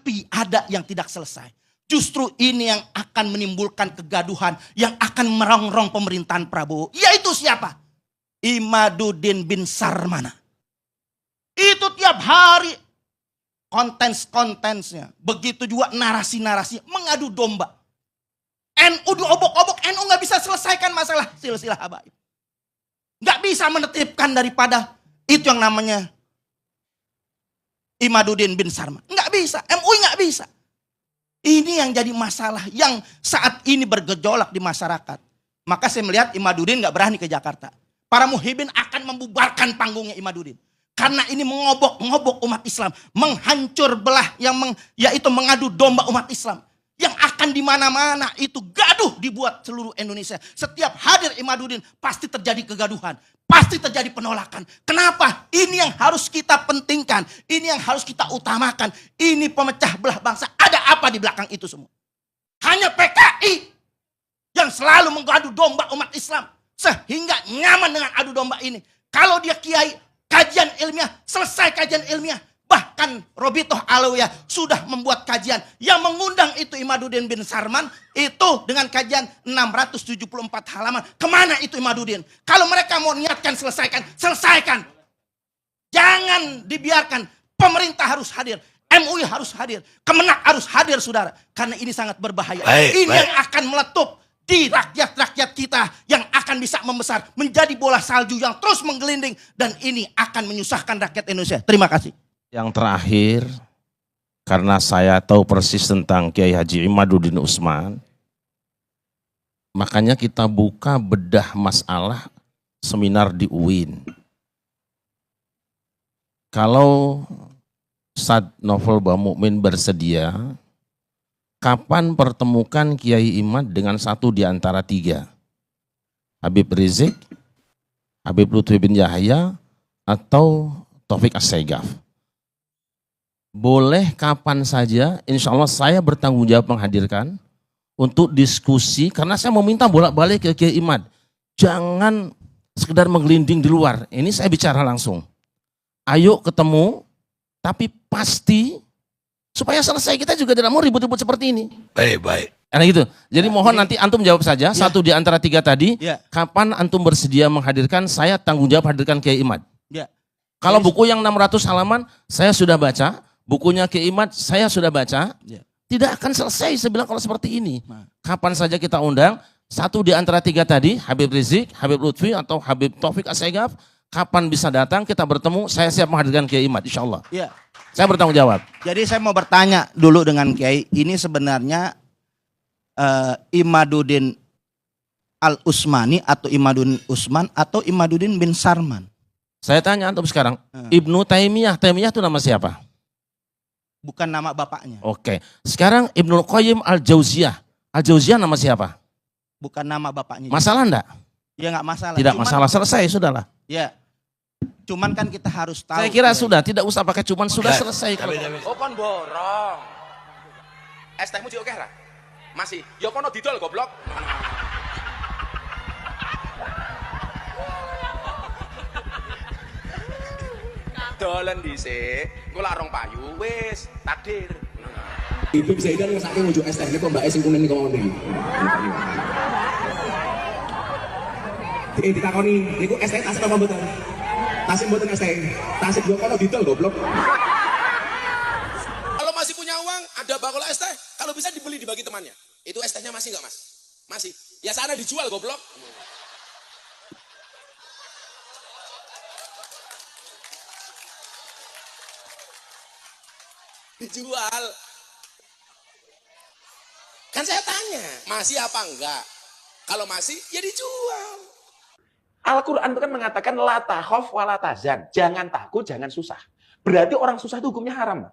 Tapi ada yang tidak selesai. Justru ini yang akan menimbulkan kegaduhan, yang akan merongrong pemerintahan Prabowo. Yaitu siapa? Imaduddin bin Sarmana. Itu tiap hari kontens-kontensnya. Begitu juga narasi-narasi mengadu domba. NU diobok-obok, NU gak bisa selesaikan masalah silsilah habaib. Gak bisa menetipkan daripada itu yang namanya Imaduddin bin Sarmana. Gak bisa, MUI gak bisa. Ini yang jadi masalah yang saat ini bergejolak di masyarakat. Maka saya melihat Imaduddin gak berani ke Jakarta. Para muhibin akan membubarkan panggungnya Imaduddin. Karena ini mengobok-ngobok umat Islam. Menghancur belah, yaitu mengadu domba umat Islam. Yang akan di mana-mana itu gaduh dibuat seluruh Indonesia. Setiap hadir Imaduddin pasti terjadi kegaduhan. Pasti terjadi penolakan. Kenapa? Ini yang harus kita pentingkan. Ini yang harus kita utamakan. Ini pemecah belah bangsa. Ada apa di belakang itu semua? Hanya PKI yang selalu mengadu domba umat Islam. Sehingga nyaman dengan adu domba ini. Kalau dia kiai, kajian ilmiah, selesai kajian ilmiah. Bahkan Robitoh Alawiyah sudah membuat kajian yang mengundang itu Imaduddin bin Sarman itu dengan kajian 674 halaman. Kemana itu Imaduddin? Kalau mereka mau niatkan selesaikan. Jangan dibiarkan. Pemerintah harus hadir. MUI harus hadir. Kemenak harus hadir, saudara. Karena ini sangat berbahaya. Ini yang akan meletup di rakyat-rakyat kita yang akan bisa membesar. Menjadi bola salju yang terus menggelinding. Dan ini akan menyusahkan rakyat Indonesia. Terima kasih. Yang terakhir, karena saya tahu persis tentang Kiai Haji Imaduddin Utsman, makanya kita buka bedah masalah seminar di UIN. Kalau Ustadz Novel Bamukmin bersedia, kapan pertemukan Kiai Imad dengan satu di antara tiga? Habib Rizik, Habib Lutfi bin Yahya, atau Taufik As-Saegaf? Boleh kapan saja, insya Allah saya bertanggung jawab menghadirkan untuk diskusi, karena saya meminta bolak-balik ke Kiai Imad. Jangan sekedar menggelinding di luar, ini saya bicara langsung. Ayo ketemu, tapi pasti supaya selesai. Kita juga tidak mau ribut-ribut seperti ini. Baik. Karena gitu. Jadi mohon nanti antum jawab saja, satu di antara tiga tadi, kapan antum bersedia menghadirkan, saya tanggung jawab hadirkan Kiai Imad. Kalau buku yang 600 halaman, saya sudah baca. Bukunya Kiai Imad saya sudah baca, tidak akan selesai saya bilang kalau seperti ini. Kapan saja kita undang, satu di antara tiga tadi, Habib Rizik, Habib Lutfi, atau Habib Taufik As-Saegaf, kapan bisa datang, kita bertemu, saya siap menghadirkan Kiai Imad, insya Allah. Saya bertanggung jawab. Jadi saya mau bertanya dulu dengan Kiai, ini sebenarnya Imaduddin Al-Utsmani atau Imaduddin Utsman atau Imaduddin bin Sarman? Saya tanya antum sekarang, Ibnu Taimiyah itu nama siapa? Bukan nama bapaknya. Oke. Sekarang Ibnu Qayyim Al-Jauziyah. Al-Jauziyah nama siapa? Bukan nama bapaknya. Masalah enggak? Ya enggak masalah. Tidak masalah, selesai, sudahlah. Ya. Cuman kan kita harus tahu. Saya kira sudah, tidak usah pakai cuman, sudah selesai. Oh kon borong. Es tehmu oke ra? Masih. Ya kono didol goblok. Dolen dhisik, engko lak rong payu wis takdir. Ibu Zaidan ngesake ngujuk es teh niku mbake sing kuning niku mau niki. Ditakoni niku es teh tasik apa mboten? Tasik mboten es teh. Tasik yo kono didol goblok. Kalau masih punya uang, ada bakul es teh, kalau bisa dibeli dibagi temannya. Itu es tehnya masih enggak, Mas? Masih. Ya sana dijual goblok. Dijual. Kan saya tanya, masih apa enggak? Kalau masih, ya dijual. Al-Quran itu kan mengatakan la takhaf wa la tahzan. Jangan takut, jangan susah. Berarti orang susah itu hukumnya haram.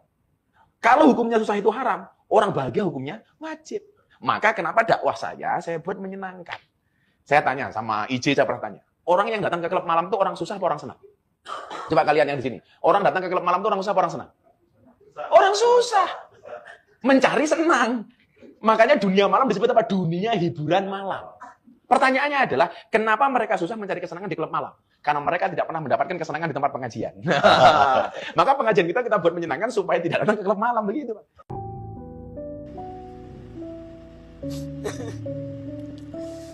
Kalau hukumnya susah itu haram, orang bahagia hukumnya wajib. Maka kenapa dakwah saya buat menyenangkan. Saya tanya sama IJ, saya pernah tanya. Orang yang datang ke klub malam itu orang susah apa orang senang? Coba kalian yang di sini. Orang datang ke klub malam itu orang susah apa orang senang? Orang susah. Mencari senang. Makanya dunia malam disebut apa? Dunia hiburan malam. Pertanyaannya adalah, kenapa mereka susah mencari kesenangan di klub malam? Karena mereka tidak pernah mendapatkan kesenangan di tempat pengajian. Maka pengajian kita buat menyenangkan supaya tidak datang ke klub malam, begitu, Pak.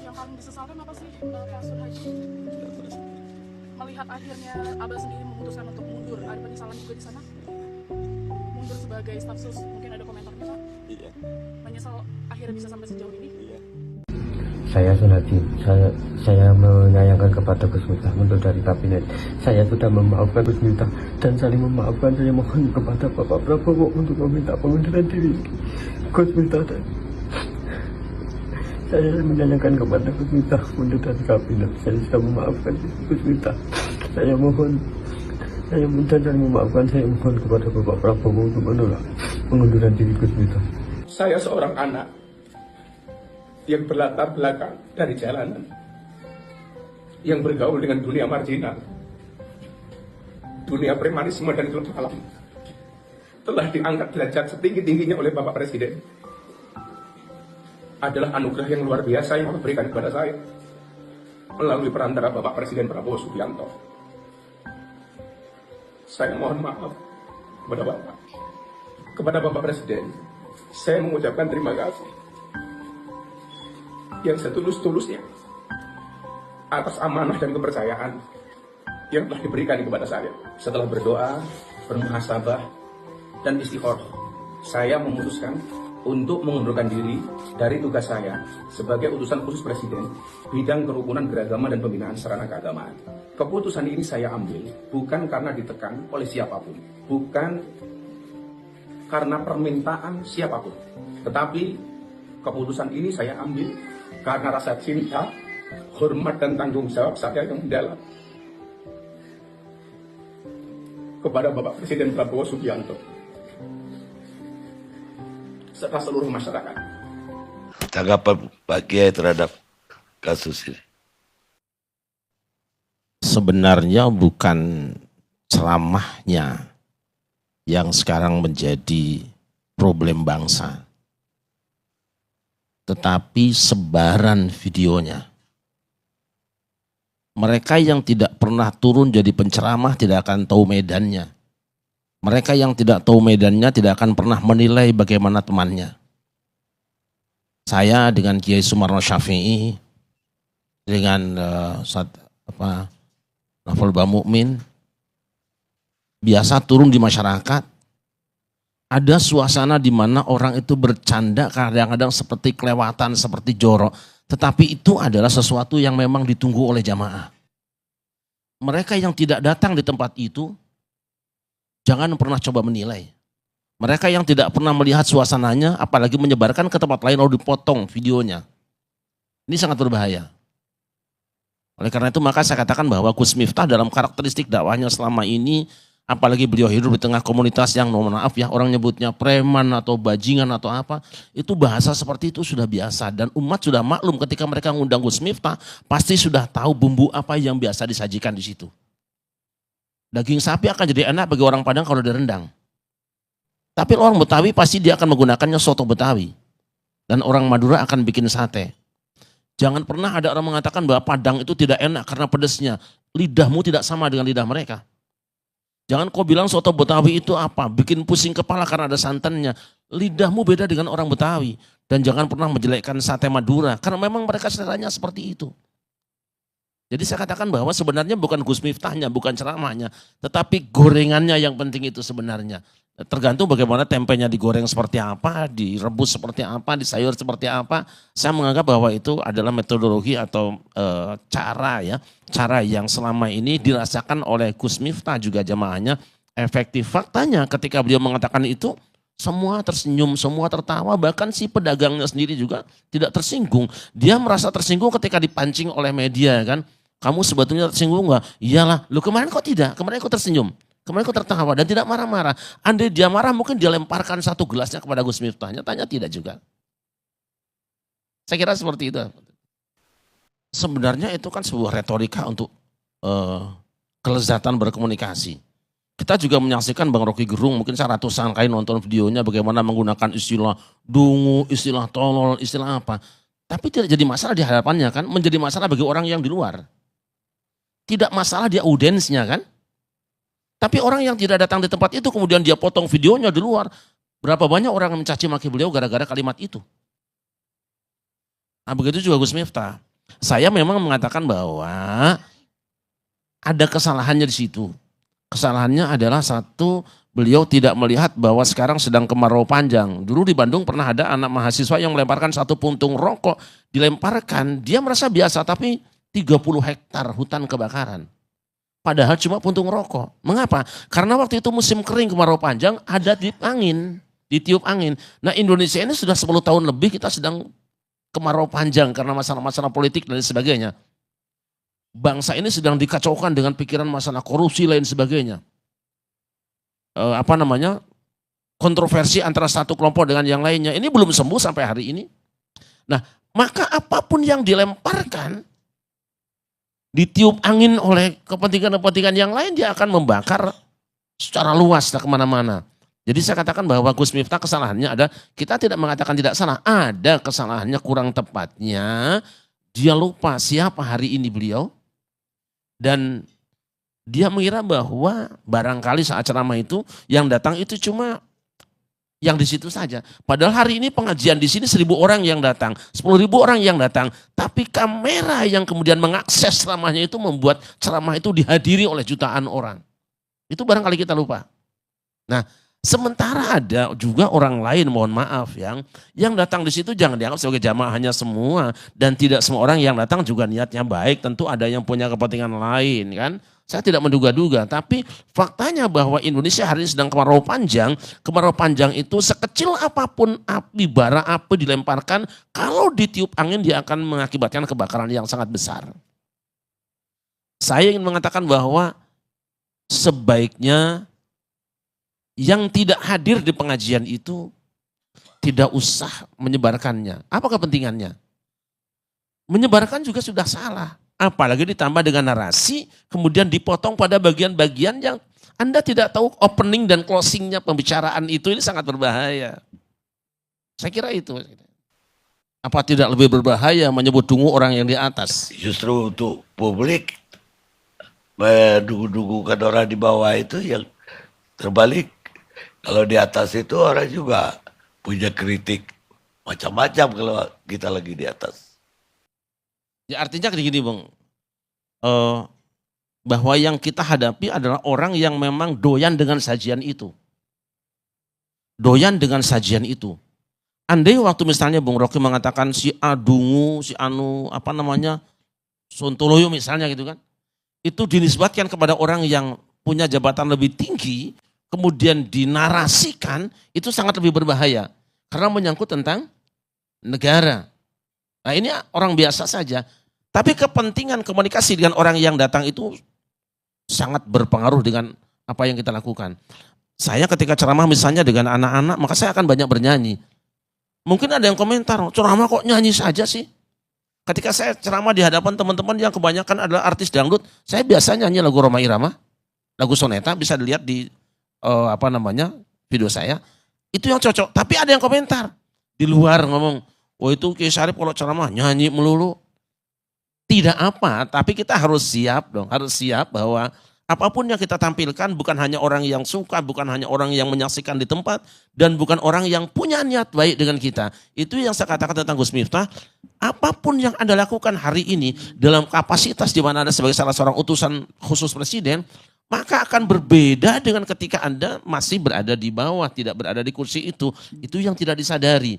Yang paling disesalkan apa sih Pak Surhaji? Melihat akhirnya Abah sendiri memutuskan untuk mundur, ada penyesalan juga di sana? Mundur sebagai staf sus, mungkin ada komentarnya Pak? Iya. Menyesal akhirnya bisa sampai sejauh ini? Iya. Saya Sunadi, saya menyayangkan kepada Gus Miftah mundur dari kabinet. Saya sudah memaafkan Gus Miftah dan saling memaafkan. Saya mohon kepada Bapak Prabowo untuk meminta pengunduran diri Gus Miftah. Saya menyayangkan kepada Gus Miftah mundur dari kabinet. Saya sudah memaafkan Gus Miftah. Saya mohon memaafkan. Saya mohon kepada Bapak Prabowo untuk menolak pengunduran diri Gus Miftah. Saya seorang anak yang berlatar belakang dari jalanan, yang bergaul dengan dunia marginal, dunia premanisme dan klub malam, telah diangkat derajat setinggi-tingginya oleh Bapak Presiden. Adalah anugerah yang luar biasa yang Allah berikan kepada saya melalui perantara Bapak Presiden Prabowo Subianto. Saya mohon maaf kepada Bapak Presiden. Saya mengucapkan terima kasih yang setulus-tulusnya atas amanah dan kepercayaan yang telah diberikan kepada saya. Setelah berdoa, bermuhasabah, dan istikharah, saya memutuskan untuk mengundurkan diri dari tugas saya sebagai utusan khusus Presiden bidang kerukunan beragama dan pembinaan sarana keagamaan. Keputusan ini saya ambil bukan karena ditekan oleh siapapun, bukan karena permintaan siapapun, tetapi keputusan ini saya ambil karena rasa cinta, hormat, dan tanggung jawab saya yang mendalam kepada Bapak Presiden Prabowo Subianto serta seluruh masyarakat. Tanggapan Pak Kiai terhadap kasus ini? Sebenarnya bukan ceramahnya yang sekarang menjadi problem bangsa, tetapi sebaran videonya. Mereka yang tidak pernah turun jadi penceramah tidak akan tahu medannya. Mereka yang tidak tahu medannya tidak akan pernah menilai bagaimana temannya. Saya dengan Kiai Sumarno Syafi'i, dengan Novel Bamukmin, biasa turun di masyarakat. Ada suasana di mana orang itu bercanda kadang-kadang seperti kelewatan, seperti jorok. Tetapi itu adalah sesuatu yang memang ditunggu oleh jamaah. Mereka yang tidak datang di tempat itu, jangan pernah coba menilai. Mereka yang tidak pernah melihat suasananya, apalagi menyebarkan ke tempat lain lalu dipotong videonya. Ini sangat berbahaya. Oleh karena itu maka saya katakan bahwa Gus Miftah dalam karakteristik dakwahnya selama ini, apalagi beliau hidup di tengah komunitas yang mohon maaf ya orang nyebutnya preman atau bajingan atau apa, itu bahasa seperti itu sudah biasa dan umat sudah maklum ketika mereka mengundang Gus Miftah pasti sudah tahu bumbu apa yang biasa disajikan di situ. Daging sapi akan jadi enak bagi orang Padang kalau direndang. Tapi orang Betawi pasti dia akan menggunakannya soto Betawi. Dan orang Madura akan bikin sate. Jangan pernah ada orang mengatakan bahwa Padang itu tidak enak karena pedasnya. Lidahmu tidak sama dengan lidah mereka. Jangan kau bilang soto Betawi itu apa, bikin pusing kepala karena ada santannya. Lidahmu beda dengan orang Betawi. Dan jangan pernah menjelekkan sate Madura, karena memang mereka seleranya seperti itu. Jadi saya katakan bahwa sebenarnya bukan Gus Miftahnya, bukan ceramahnya, tetapi gorengannya yang penting itu sebenarnya. Tergantung bagaimana tempenya digoreng seperti apa, direbus seperti apa, disayur seperti apa. Saya menganggap bahwa itu adalah metodologi atau cara yang selama ini dirasakan oleh Gus Miftah juga jamaahnya efektif. Faktanya ketika beliau mengatakan itu, semua tersenyum, semua tertawa, bahkan si pedagangnya sendiri juga tidak tersinggung. Dia merasa tersinggung ketika dipancing oleh media kan. Kamu sebetulnya tersinggung enggak? Iyalah, lu kemarin kok tidak? Kemarin kok tersenyum? Kemarin kok tertawa dan tidak marah-marah. Andai dia marah mungkin dia lemparkan satu gelasnya kepada Gus Miftah. Nyatanya tidak juga. Saya kira seperti itu. Sebenarnya itu kan sebuah retorika untuk kelezatan berkomunikasi. Kita juga menyaksikan Bang Rocky Gerung, mungkin saya ratusan kali nonton videonya bagaimana menggunakan istilah dungu, istilah tolol, istilah apa. Tapi tidak jadi masalah di hadapannya kan, menjadi masalah bagi orang yang di luar. Tidak masalah dia audiensnya kan. Tapi orang yang tidak datang di tempat itu kemudian dia potong videonya di luar. Berapa banyak orang yang mencaci maki beliau gara-gara kalimat itu. Nah, begitu juga Gus Miftah. Saya memang mengatakan bahwa ada kesalahannya di situ. Kesalahannya adalah satu, beliau tidak melihat bahwa sekarang sedang kemarau panjang. Dulu di Bandung pernah ada anak mahasiswa yang melemparkan satu puntung rokok, dilemparkan, dia merasa biasa, tapi 30 hektar hutan kebakaran. Padahal cuma puntung rokok. Mengapa? Karena waktu itu musim kering kemarau panjang, ada ditiup angin. Nah, Indonesia ini sudah 10 tahun lebih kita sedang kemarau panjang karena masalah-masalah politik dan sebagainya. Bangsa ini sedang dikacaukan dengan pikiran masalah korupsi lain sebagainya. Kontroversi antara satu kelompok dengan yang lainnya. Ini belum sembuh sampai hari ini. Nah, maka apapun yang dilemparkan, ditiup angin oleh kepentingan-kepentingan yang lain, dia akan membakar secara luas kemana-mana. Jadi saya katakan bahwa Gus Miftah kesalahannya ada, kita tidak mengatakan tidak salah, ada kesalahannya kurang tepatnya, dia lupa siapa hari ini beliau, dan dia mengira bahwa barangkali saat ceramah itu yang datang itu cuma yang di situ saja. Padahal hari ini pengajian di sini 1.000 orang yang datang, 10.000 orang yang datang, tapi kamera yang kemudian mengakses ceramahnya itu membuat ceramah itu dihadiri oleh jutaan orang. Itu barangkali kita lupa. Nah, sementara ada juga orang lain, mohon maaf, yang datang di situ jangan dianggap sebagai jamaahnya semua, dan tidak semua orang yang datang juga niatnya baik, tentu ada yang punya kepentingan lain kan. Saya tidak menduga-duga, tapi faktanya bahwa Indonesia hari ini sedang kemarau panjang. Kemarau panjang itu sekecil apapun api, bara api dilemparkan, kalau ditiup angin dia akan mengakibatkan kebakaran yang sangat besar. Saya ingin mengatakan bahwa sebaiknya yang tidak hadir di pengajian itu tidak usah menyebarkannya. Apa kepentingannya? Menyebarkan juga sudah salah. Apalagi ditambah dengan narasi, kemudian dipotong pada bagian-bagian yang Anda tidak tahu opening dan closingnya pembicaraan itu, ini sangat berbahaya. Saya kira itu. Apa tidak lebih berbahaya menyebut dungu orang yang di atas? Justru untuk publik mendugu-dugukan orang di bawah itu yang terbalik. Kalau di atas itu orang juga punya kritik macam-macam kalau kita lagi di atas. Ya artinya gini Bang, bahwa yang kita hadapi adalah orang yang memang doyan dengan sajian itu. Doyan dengan sajian itu. Andai waktu misalnya Bung Rocky mengatakan si Adungu, si Anu, Sontoloyo misalnya gitu kan. Itu dinisbatkan kepada orang yang punya jabatan lebih tinggi, kemudian dinarasikan, itu sangat lebih berbahaya. Karena menyangkut tentang negara. Nah ini orang biasa saja. Tapi kepentingan komunikasi dengan orang yang datang itu sangat berpengaruh dengan apa yang kita lakukan. Saya ketika ceramah misalnya dengan anak-anak, maka saya akan banyak bernyanyi. Mungkin ada yang komentar, ceramah kok nyanyi saja sih? Ketika saya ceramah di hadapan teman-teman yang kebanyakan adalah artis dangdut, saya biasa nyanyi lagu Rhoma Irama, lagu Soneta, bisa dilihat di video saya. Itu yang cocok. Tapi ada yang komentar di luar ngomong, oh itu Kiai Syarif kalau ceramah nyanyi melulu. Tidak apa, tapi kita harus siap dong, harus siap bahwa apapun yang kita tampilkan bukan hanya orang yang suka, bukan hanya orang yang menyaksikan di tempat, dan bukan orang yang punya niat baik dengan kita. Itu yang saya katakan tentang Gus Miftah, apapun yang Anda lakukan hari ini dalam kapasitas di mana Anda sebagai salah seorang utusan khusus Presiden, maka akan berbeda dengan ketika Anda masih berada di bawah, tidak berada di kursi itu yang tidak disadari.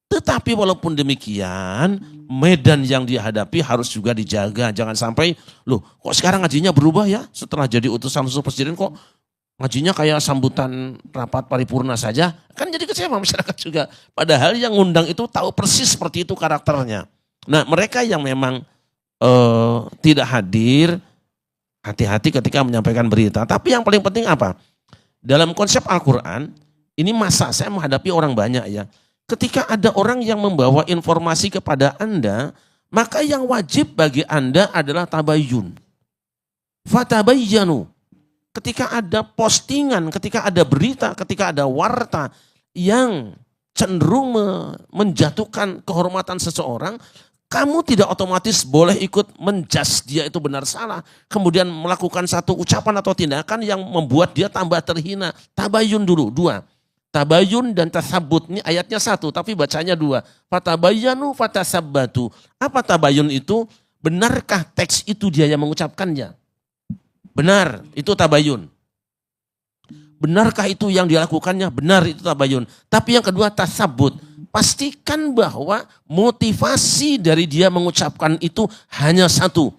Tetapi walaupun demikian, medan yang dihadapi harus juga dijaga. Jangan sampai, loh kok sekarang ngajinya berubah ya? Setelah jadi utusan khusus Presiden kok ngajinya kayak sambutan rapat paripurna saja? Kan jadi kecewa masyarakat juga. Padahal yang ngundang itu tahu persis seperti itu karakternya. Nah mereka yang memang tidak hadir, hati-hati ketika menyampaikan berita. Tapi yang paling penting apa? Dalam konsep Al-Quran, ini masa saya menghadapi orang banyak ya. Ketika ada orang yang membawa informasi kepada Anda, maka yang wajib bagi Anda adalah tabayyun. Fatabayyanu. Ketika ada postingan, ketika ada berita, ketika ada warta yang cenderung menjatuhkan kehormatan seseorang, kamu tidak otomatis boleh ikut menjas dia itu benar salah. Kemudian melakukan satu ucapan atau tindakan yang membuat dia tambah terhina. Tabayyun dulu. 2. Tabayun dan tasabut ini ayatnya satu tapi bacanya dua. Fatabayanu fatasabbatu. Apa tabayun itu? Benarkah teks itu dia yang mengucapkannya? Benar, itu tabayun. Benarkah itu yang dilakukannya? Benar, itu tabayun. Tapi yang kedua tasabut. Pastikan bahwa motivasi dari dia mengucapkan itu hanya satu.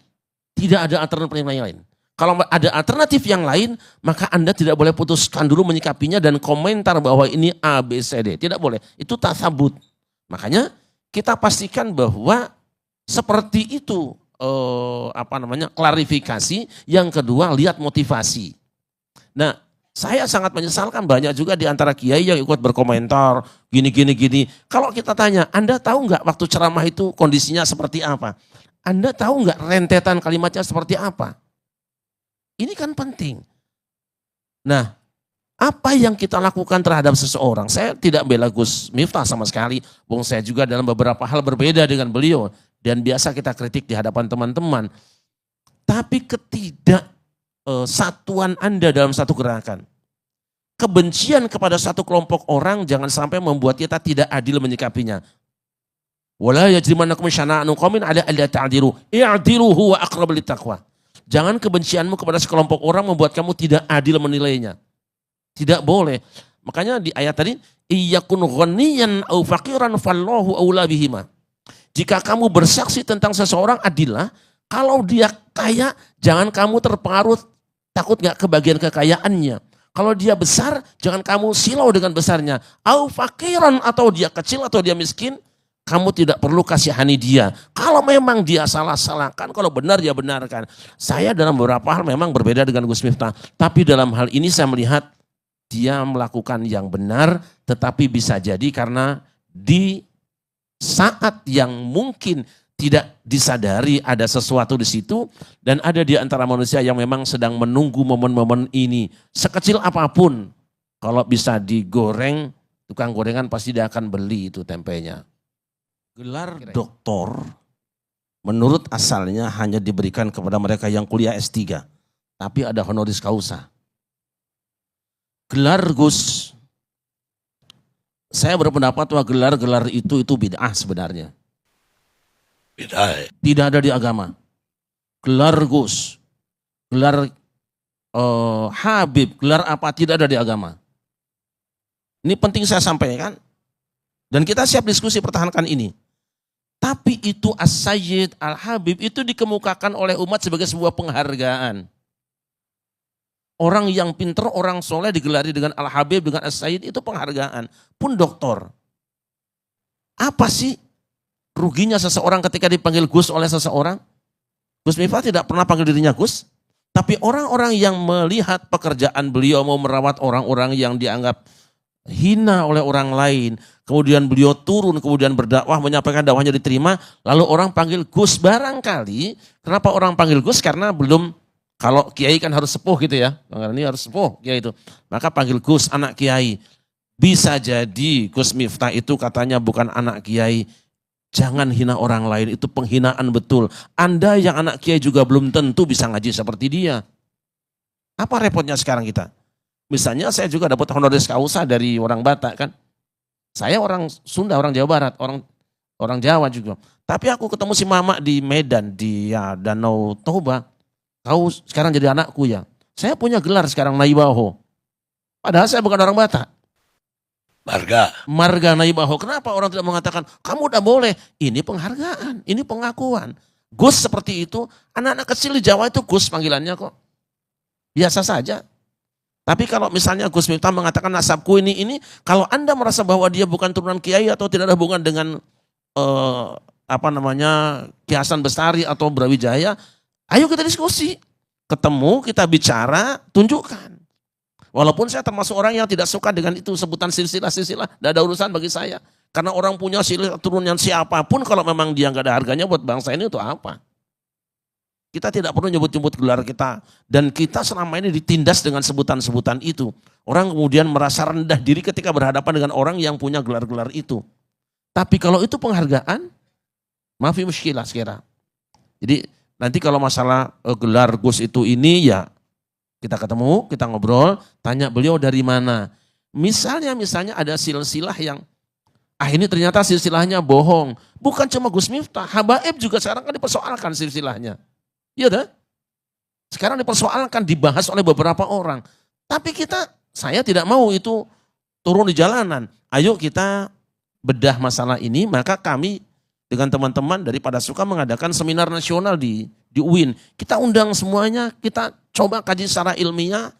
Tidak ada alternatif yang lain. Kalau ada alternatif yang lain, maka Anda tidak boleh putuskan dulu menyikapinya dan komentar bahwa ini A, B, C, D. Tidak boleh. Itu tasabut. Makanya kita pastikan bahwa seperti itu klarifikasi. Yang kedua, lihat motivasi. Nah, saya sangat menyesalkan banyak juga di antara kiai yang ikut berkomentar gini. Kalau kita tanya, Anda tahu nggak waktu ceramah itu kondisinya seperti apa? Anda tahu nggak rentetan kalimatnya seperti apa? Ini kan penting. Nah, apa yang kita lakukan terhadap seseorang? Saya tidak bela Gus Miftah sama sekali. Bung saya juga dalam beberapa hal berbeda dengan beliau. Dan biasa kita kritik di hadapan teman-teman. Tapi satuan Anda dalam satu gerakan. Kebencian kepada satu kelompok orang jangan sampai membuat kita tidak adil menyikapinya. Wala yajrimannakum syana'anu qaumin 'ala alla ta'dilu. I'dilu huwa aqrabu littaqwa. Jangan kebencianmu kepada sekelompok orang membuat kamu tidak adil menilainya. Tidak boleh. Makanya di ayat tadi, iyakun ghaniyan au faqiran fallahu aula bihima. Jika kamu bersaksi tentang seseorang, adillah. Kalau dia kaya, jangan kamu terpengaruh, takut gak kebagian kekayaannya. Kalau dia besar, jangan kamu silau dengan besarnya. Au faqiran, atau dia kecil atau dia miskin, kamu tidak perlu kasihani dia. Kalau memang dia salah-salahkan, kalau benar dia benarkan. Saya dalam beberapa hal memang berbeda dengan Gus Miftah. Tapi dalam hal ini saya melihat dia melakukan yang benar, tetapi bisa jadi karena di saat yang mungkin tidak disadari ada sesuatu di situ. Dan ada di antara manusia yang memang sedang menunggu momen-momen ini. Sekecil apapun, kalau bisa digoreng, tukang gorengan pasti dia akan beli itu tempenya. Gelar doktor menurut asalnya hanya diberikan kepada mereka yang kuliah S3. Tapi ada honoris causa. Gelar Gus, saya berpendapat bahwa gelar-gelar itu bid'ah sebenarnya. Bid'ah. Tidak ada di agama. Gelar Gus, gelar Habib, gelar apa tidak ada di agama. Ini penting saya sampaikan. Dan kita siap diskusi pertahankan ini. Tapi itu As-Sayyid, Al-Habib itu dikemukakan oleh umat sebagai sebuah penghargaan. Orang yang pinter, orang soleh digelari dengan Al-Habib, dengan As-Sayyid itu penghargaan. Pun doktor. Apa sih ruginya seseorang ketika dipanggil Gus oleh seseorang? Gus Miftah tidak pernah panggil dirinya Gus. Tapi orang-orang yang melihat pekerjaan beliau mau merawat orang-orang yang dianggap hina oleh orang lain. Kemudian beliau turun, kemudian berdakwah, menyampaikan dakwahnya diterima. Lalu orang panggil Gus. Barangkali, kenapa orang panggil Gus? Karena belum, kalau kiai kan harus sepuh gitu ya. Karena ini harus sepuh kiai itu. Maka panggil Gus, anak kiai. Bisa jadi Gus Miftah itu katanya bukan anak kiai. Jangan hina orang lain, itu penghinaan betul. Anda yang anak kiai juga belum tentu bisa ngaji seperti dia. Apa repotnya sekarang kita? Misalnya saya juga dapat honoris causa dari orang Batak kan. Saya orang Sunda, orang Jawa Barat, orang Jawa juga. Tapi aku ketemu si Mama di Medan, di Danau Toba. Kau sekarang jadi anakku ya. Saya punya gelar sekarang Naibaho. Padahal saya bukan orang Batak. Marga Naibaho. Kenapa orang tidak mengatakan, kamu udah boleh. Ini penghargaan, ini pengakuan. Gus seperti itu, anak-anak kecil di Jawa itu Gus panggilannya kok. Biasa saja. Tapi kalau misalnya Gus Miftah mengatakan nasabku ini, kalau Anda merasa bahwa dia bukan turunan kiai atau tidak ada hubungan dengan Ki Hasan Bestari atau Brawijaya, ayo kita diskusi. Ketemu, kita bicara, tunjukkan. Walaupun saya termasuk orang yang tidak suka dengan itu sebutan silsilah-silsilah, tidak ada urusan bagi saya. Karena orang punya silsilah turunan siapapun, kalau memang dia nggak ada harganya buat bangsa ini itu apa? Kita tidak perlu nyebut-nyebut gelar kita. Dan kita selama ini ditindas dengan sebutan-sebutan itu. Orang kemudian merasa rendah diri ketika berhadapan dengan orang yang punya gelar-gelar itu. Tapi kalau itu penghargaan, maafi muskilah sekira. Jadi nanti kalau masalah gelar Gus itu ini ya kita ketemu, kita ngobrol, tanya beliau dari mana. Misalnya ada silsilah yang ini ternyata silsilahnya bohong. Bukan cuma Gus Miftah, Habaib juga sekarang kan dipersoalkan silsilahnya. Iya dah? Sekarang dipersoalkan, dibahas oleh beberapa orang. Tapi saya tidak mau itu turun di jalanan. Ayo kita bedah masalah ini, maka kami dengan teman-teman daripada suka mengadakan seminar nasional di UIN. Kita undang semuanya, kita coba kaji secara ilmiah.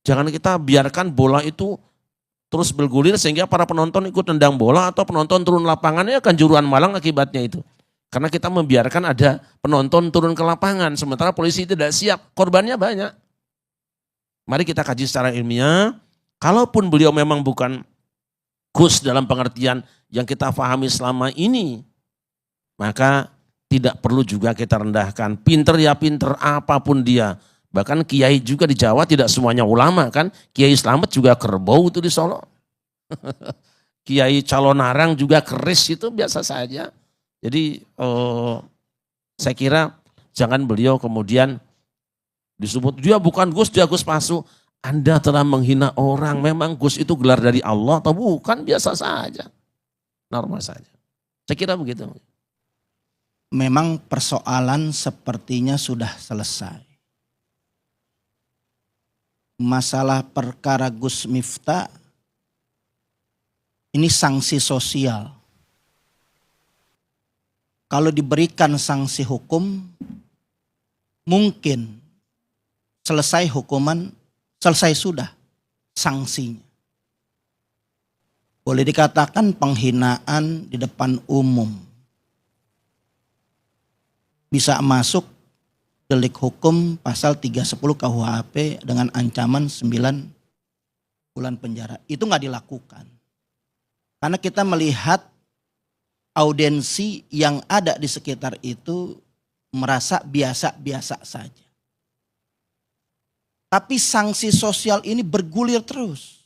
Jangan kita biarkan bola itu terus bergulir sehingga para penonton ikut tendang bola atau penonton turun lapangannya akan juruan malang akibatnya itu. Karena kita membiarkan ada penonton turun ke lapangan sementara polisi tidak siap, korbannya banyak. Mari kita kaji secara ilmiah. Kalaupun beliau memang bukan Gus dalam pengertian yang kita pahami selama ini, maka tidak perlu juga kita rendahkan. Pinter ya pinter apapun dia. Bahkan kiai juga di Jawa tidak semuanya ulama kan. Kiai Slamet juga kerbau itu di Solo. Kiai Calonarang juga keris itu biasa saja. Jadi saya kira jangan beliau kemudian disebut dia bukan Gus, dia Gus palsu. Anda telah menghina orang. Memang Gus itu gelar dari Allah atau bukan? Biasa saja. Normal saja. Saya kira begitu. Memang persoalan sepertinya sudah selesai. Masalah perkara Gus Miftah ini sanksi sosial. Kalau diberikan sanksi hukum, mungkin selesai hukuman, selesai sudah sanksinya. Boleh dikatakan penghinaan di depan umum. Bisa masuk delik hukum pasal 310 KUHP dengan ancaman 9 bulan penjara. Itu nggak dilakukan. Karena kita melihat audiensi yang ada di sekitar itu merasa biasa-biasa saja. Tapi sanksi sosial ini bergulir terus.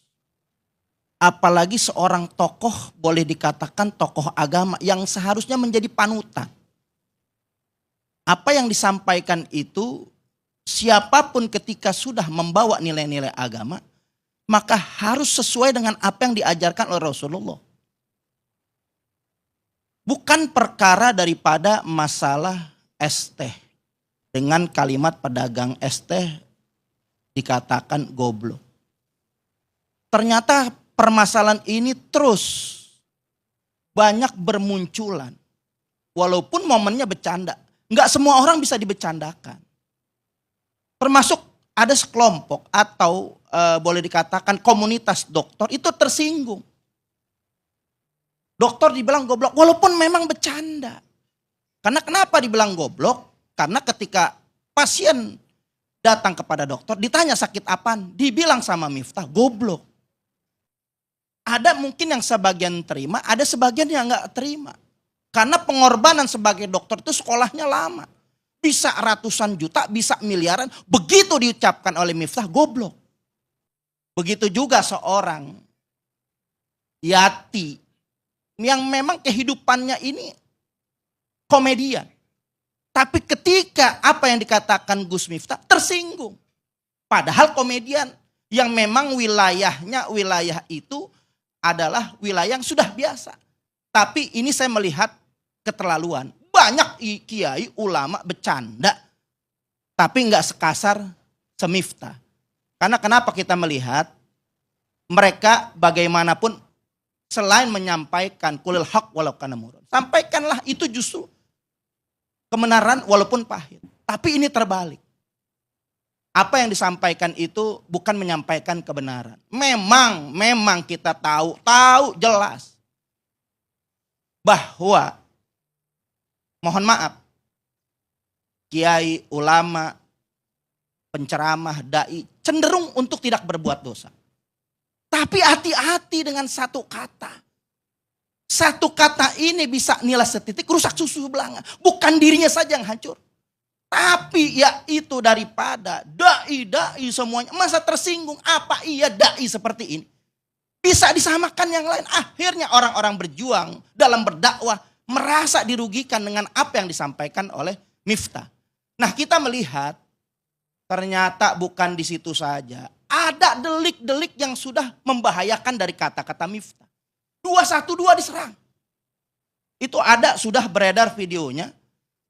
Apalagi seorang tokoh, boleh dikatakan tokoh agama yang seharusnya menjadi panutan. Apa yang disampaikan itu, siapapun ketika sudah membawa nilai-nilai agama, maka harus sesuai dengan apa yang diajarkan oleh Rasulullah. Bukan perkara daripada masalah es teh. Dengan kalimat pedagang es teh dikatakan goblok. Ternyata permasalahan ini terus banyak bermunculan. Walaupun momennya bercanda. Enggak semua orang bisa dibercandakan. Termasuk ada sekelompok atau boleh dikatakan komunitas dokter itu tersinggung. Dokter dibilang goblok walaupun memang bercanda. Karena kenapa dibilang goblok? Karena ketika pasien datang kepada dokter ditanya sakit apaan, dibilang sama Miftah goblok. Ada mungkin yang sebagian terima, ada sebagian yang enggak terima. Karena pengorbanan sebagai dokter itu sekolahnya lama. Bisa ratusan juta, bisa miliaran. Begitu diucapkan oleh Miftah, goblok. Begitu juga seorang Yati. Yang memang kehidupannya ini komedian. Tapi ketika apa yang dikatakan Gus Miftah tersinggung. Padahal komedian yang memang wilayah itu adalah wilayah yang sudah biasa. Tapi ini saya melihat keterlaluan. Banyak kiai ulama bercanda. Tapi enggak sekasar Miftah. Karena kenapa kita melihat mereka bagaimanapun selain menyampaikan kulil haq walau kana murran. Sampaikanlah itu justru kebenaran walaupun pahit. Tapi ini terbalik. Apa yang disampaikan itu bukan menyampaikan kebenaran. Memang kita tahu jelas bahwa mohon maaf, kiai, ulama, penceramah, dai cenderung untuk tidak berbuat dosa. Tapi hati-hati dengan satu kata. Satu kata ini bisa nilai setitik rusak susu belanga. Bukan dirinya saja yang hancur. Tapi ya itu daripada dai semuanya. Masa tersinggung apa iya dai seperti ini. Bisa disamakan yang lain. Akhirnya orang-orang berjuang dalam berdakwah merasa dirugikan dengan apa yang disampaikan oleh Miftah. Nah kita melihat ternyata bukan di situ saja. ada delik-delik yang sudah membahayakan dari kata-kata Miftah. 212 diserang. Itu ada sudah beredar videonya.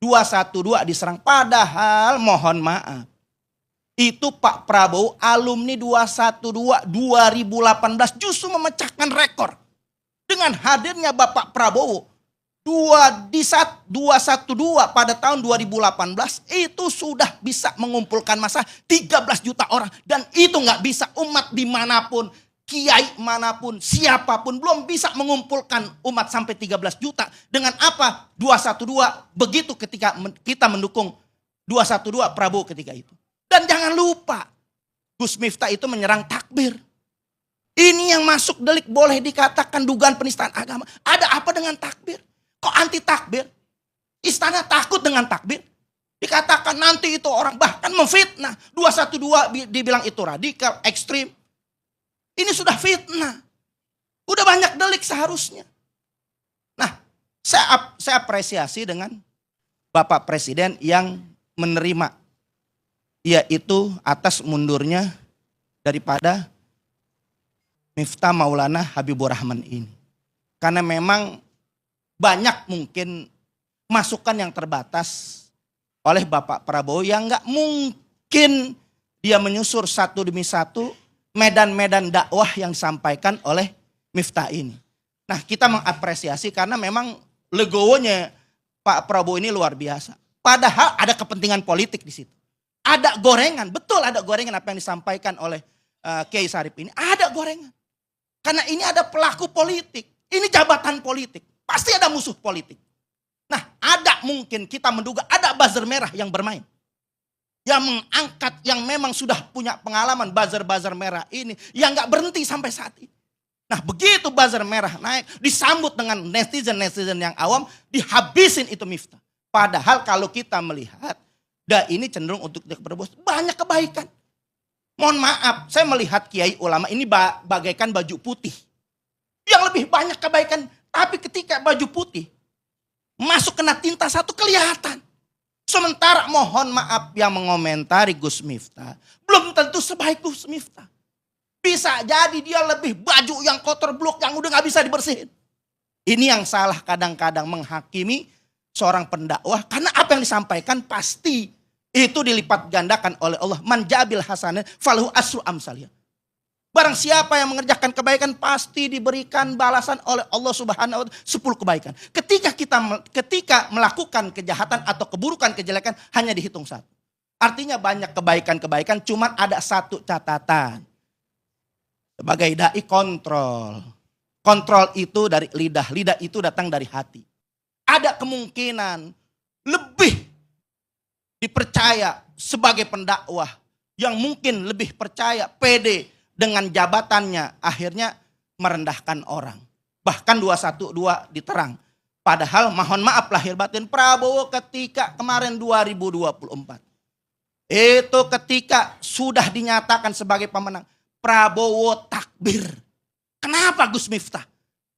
212 diserang. Padahal mohon maaf. Itu Pak Prabowo alumni 212 2018 justru memecahkan rekor. Dengan hadirnya Bapak Prabowo 212 pada tahun 2018 itu sudah bisa mengumpulkan massa 13 juta orang. Dan itu nggak bisa umat dimanapun, kiai manapun, siapapun belum bisa mengumpulkan umat sampai 13 juta. Dengan apa? 212 begitu ketika kita mendukung 212 Prabowo ketika itu. Dan jangan lupa Gus Miftah itu menyerang takbir. Ini yang masuk delik boleh dikatakan dugaan penistaan agama. Ada apa dengan takbir? Kok anti takbir? Istana takut dengan takbir. Dikatakan nanti itu orang bahkan memfitnah. 212 dibilang itu radikal, ekstrim. Ini sudah fitnah. Udah banyak delik seharusnya. Nah, saya apresiasi dengan Bapak Presiden yang menerima. Yaitu atas mundurnya daripada Miftah Maulana Habibur Rahman ini. Karena memang banyak mungkin masukan yang terbatas oleh Bapak Prabowo yang gak mungkin dia menyusur satu demi satu medan-medan dakwah yang disampaikan oleh Miftah ini. Nah, kita mengapresiasi karena memang legowonya Pak Prabowo ini luar biasa. Padahal ada kepentingan politik di situ. Ada gorengan, betul ada gorengan apa yang disampaikan oleh Kiai Sarip ini. Ada gorengan. Karena ini ada pelaku politik. Ini jabatan politik. Pasti ada musuh politik. Nah, ada mungkin kita menduga ada buzzer merah yang bermain. Yang mengangkat, yang memang sudah punya pengalaman buzzer-buzzer merah ini. Yang gak berhenti sampai saat ini. Nah, begitu buzzer merah naik, disambut dengan netizen-netizen yang awam, dihabisin itu Miftah. Padahal kalau kita melihat, ini cenderung untuk berbuat banyak kebaikan. Mohon maaf, saya melihat kiai ulama ini bagaikan baju putih. Yang lebih banyak kebaikan, tapi ketika baju putih masuk kena tinta satu kelihatan. Sementara mohon maaf yang mengomentari Gus Miftah belum tentu sebaik Gus Miftah. Bisa jadi dia lebih baju yang kotor blok yang udah gak bisa dibersihin. Ini yang salah kadang-kadang menghakimi seorang pendakwah karena apa yang disampaikan pasti itu dilipat gandakan oleh Allah. Man jabil hasanah falahu asru amsalih. Barang siapa yang mengerjakan kebaikan pasti diberikan balasan oleh Allah Subhanahu wa taala 10 kebaikan. Ketika melakukan kejahatan atau keburukan kejelekan hanya dihitung satu. Artinya banyak kebaikan-kebaikan cuman ada satu catatan. Sebagai dai kontrol. Kontrol itu dari lidah, lidah itu datang dari hati. Ada kemungkinan lebih dipercaya sebagai pendakwah yang mungkin lebih percaya pede dengan jabatannya akhirnya merendahkan orang. Bahkan 212 diterang. Padahal mohon maaf lahir batin Prabowo ketika kemarin 2024. Itu ketika sudah dinyatakan sebagai pemenang. Prabowo takbir. Kenapa Gus Miftah?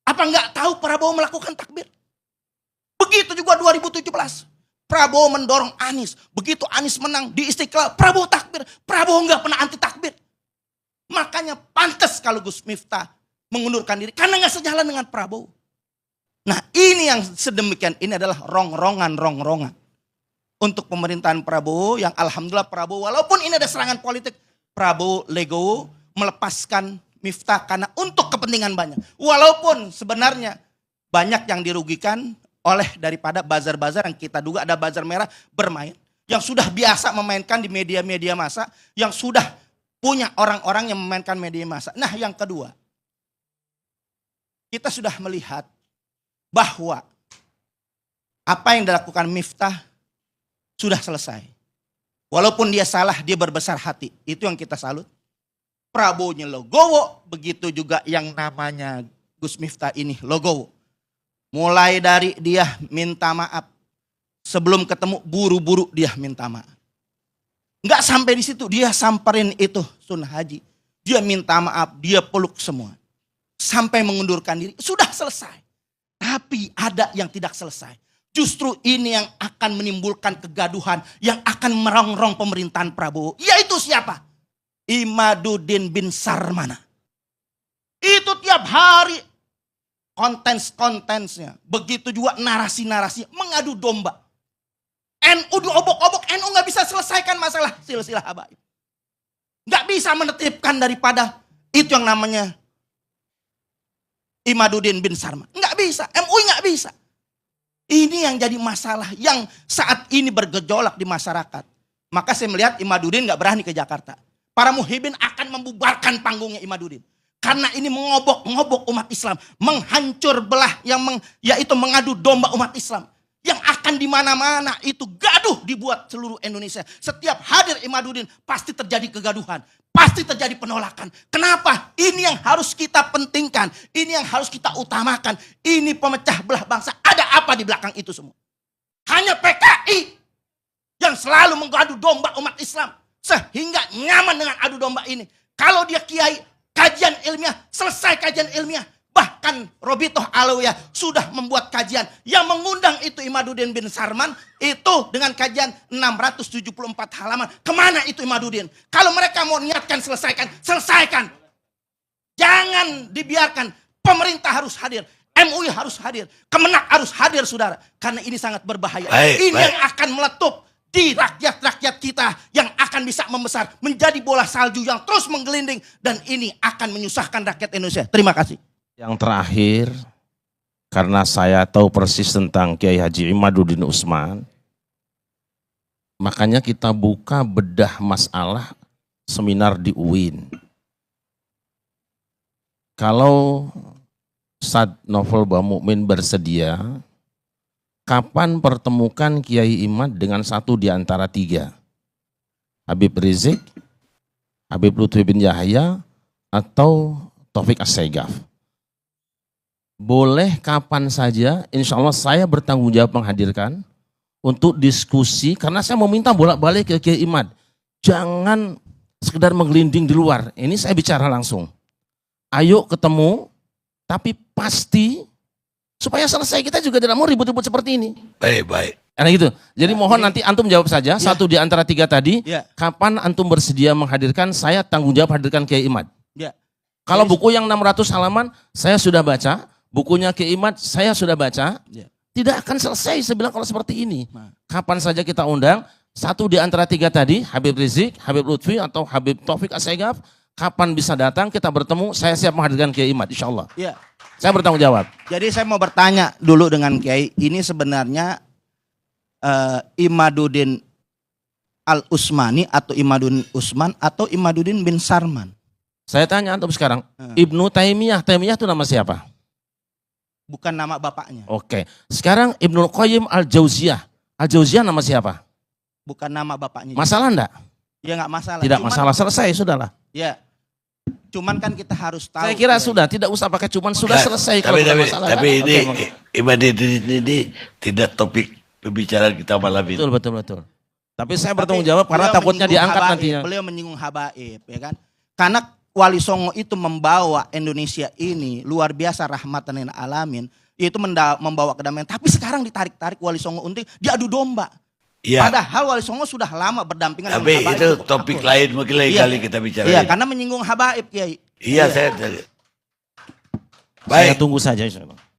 Apa enggak tahu Prabowo melakukan takbir? Begitu juga 2017. Prabowo mendorong Anies. Begitu Anies menang di Istiqlal, Prabowo takbir. Prabowo enggak pernah anti takbir. Makanya pantas kalau Gus Miftah mengundurkan diri. Karena enggak sejalan dengan Prabowo. Nah ini yang sedemikian ini adalah rongrongan. Untuk pemerintahan Prabowo yang alhamdulillah Prabowo walaupun ini ada serangan politik. Prabowo legowo melepaskan Miftah karena untuk kepentingan banyak. Walaupun sebenarnya banyak yang dirugikan oleh daripada buzzer-buzzer yang kita duga ada buzzer merah bermain. Yang sudah biasa memainkan di media-media massa. Yang sudah punya orang-orang yang memainkan media massa. Nah yang kedua. Kita sudah melihat bahwa apa yang dilakukan Miftah sudah selesai. Walaupun dia salah dia berbesar hati. Itu yang kita salut. Prabowo-nya logowo. Begitu juga yang namanya Gus Miftah ini logowo. Mulai dari dia minta maaf. Sebelum ketemu buru-buru dia minta maaf. Enggak sampai di situ. Dia samperin itu Sun Haji. Dia minta maaf. Dia peluk semua. Sampai mengundurkan diri. Sudah selesai. Tapi ada yang tidak selesai. Justru ini yang akan menimbulkan kegaduhan. Yang akan merongrong pemerintahan Prabowo. Yaitu siapa? Imaduddin bin Sarmana. Itu tiap hari kontensnya. Begitu juga narasi-narasi mengadu domba. NU diobok-obok, NU nggak bisa selesaikan masalah silsilah habaib. Nggak bisa menetipkan daripada itu yang namanya Imaduddin bin Sarmana. Nggak bisa, MUI nggak bisa. Ini yang jadi masalah yang saat ini bergejolak di masyarakat. Maka saya melihat Imaduddin nggak berani ke Jakarta. Para muhibin akan membubarkan panggungnya Imaduddin. Karena ini mengobok-ngobok umat Islam. Menghancur belah, yaitu mengadu domba umat Islam. Yang akan di mana-mana itu gaduh dibuat seluruh Indonesia. Setiap hadir Imaduddin pasti terjadi kegaduhan. Pasti terjadi penolakan. Kenapa? Ini yang harus kita pentingkan. Ini yang harus kita utamakan. Ini pemecah belah bangsa. Ada apa di belakang itu semua? Hanya PKI yang selalu mengadu domba umat Islam. Sehingga nyaman dengan adu domba ini. Kalau dia kiai, kajian ilmiah, selesai kajian ilmiah. Bahkan Robitoh Alawiyah sudah membuat kajian yang mengundang itu Imaduddin bin Sarman itu dengan kajian 674 halaman. Kemana itu Imaduddin? Kalau mereka mau niatkan selesaikan. Jangan dibiarkan. Pemerintah harus hadir. MUI harus hadir. Kemenak harus hadir, saudara. Karena ini sangat berbahaya. Ini yang akan meletup di rakyat-rakyat kita yang akan bisa membesar. Menjadi bola salju yang terus menggelinding. Dan ini akan menyusahkan rakyat Indonesia. Terima kasih. Yang terakhir, karena saya tahu persis tentang Kiai Haji Imaduddin Utsman, makanya kita buka bedah masalah seminar di UIN. Kalau Ustadz Novel Bamukmin bersedia, kapan pertemukan Kiai Imad dengan satu di antara tiga? Habib Rizik, Habib Lutfi bin Yahya, atau Taufik As-Saegaf? Boleh kapan saja, insya Allah saya bertanggung jawab menghadirkan untuk diskusi, karena saya mau minta bolak-balik ke Kiai Imad. Jangan sekedar menggelinding di luar, ini saya bicara langsung. Ayo ketemu, tapi pasti supaya selesai, kita juga tidak mau ribut-ribut seperti ini. Baik. Karena gitu, jadi mohon nanti antum jawab saja, satu di antara tiga tadi, kapan antum bersedia menghadirkan, saya tanggung jawab hadirkan Kiai Imad. Kalau buku yang 600 halaman, saya sudah baca. Bukunya Kiai Imad saya sudah baca, tidak akan selesai saya bilang kalau seperti ini. Kapan saja kita undang, satu di antara tiga tadi, Habib Rizik, Habib Lutfi, atau Habib Taufik As-Saegaf, kapan bisa datang, kita bertemu, saya siap menghadirkan Kiai Imad, insya Allah. Saya bertanggung jawab. Jadi saya mau bertanya dulu dengan Kiai, ini sebenarnya Imaduddin Al-Utsmani atau Imaduddin Utsman atau Imaduddin bin Sarman? Saya tanya antum sekarang, Ibnu Taimiyah itu nama siapa? Bukan nama bapaknya. Oke. Sekarang Ibnu Qayyim Al-Jauziyah. Al-Jauziyah nama siapa? Bukan nama bapaknya. Masalah enggak? Ya enggak masalah. Tidak masalah, selesai, sudahlah. Ya. Cuman kan kita harus tahu. Saya kira sudah, tidak usah pakai cuman, sudah selesai kalau ada masalah. Tapi ini Imaduddin ini tidak topik pembicaraan kita malam ini. Betul. Tapi saya bertanggung jawab karena takutnya diangkat nantinya. Beliau menyinggung habaib, ya kan? Karena Wali Songo itu membawa Indonesia ini luar biasa rahmatan lil alamin, yaitu membawa kedamaian. Tapi sekarang ditarik-tarik Wali Songo untuk diadu domba. Padahal Wali Songo sudah lama berdampingan dengan habaib. Tapi itu topik lain, mungkin lain kali kita bicara. Iya, karena menyinggung habaib, Kiai. Iya, saya. Saya tunggu saja, insya Allah.